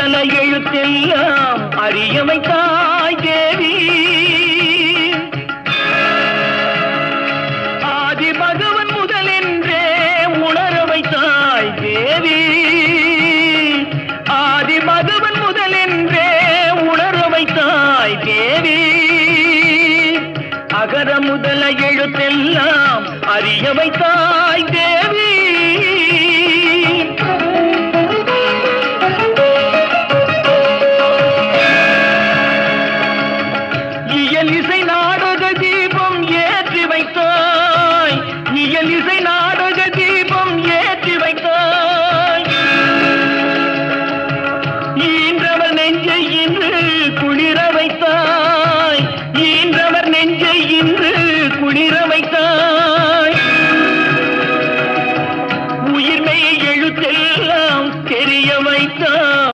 முதல எழுத்தெல்லாம் அறிய வைத்தாய் தேவி. ஆதி பகவன் முதலென்றே உணர வைத்தாய் தேவி. ஆதி பகவன் முதலென்றே உணர வைத்தாய் தேவி. அகர முதல எழுத்தெல்லாம் அறிய வைத்தாய் தேவி. இயலிசை நாடக தீபம் ஏற்றி வைத்தாய். இயலிசை நாடக தீபம் ஏற்றி வைத்தாய். ஈன்றவள் நெஞ்சை இன்று குளிர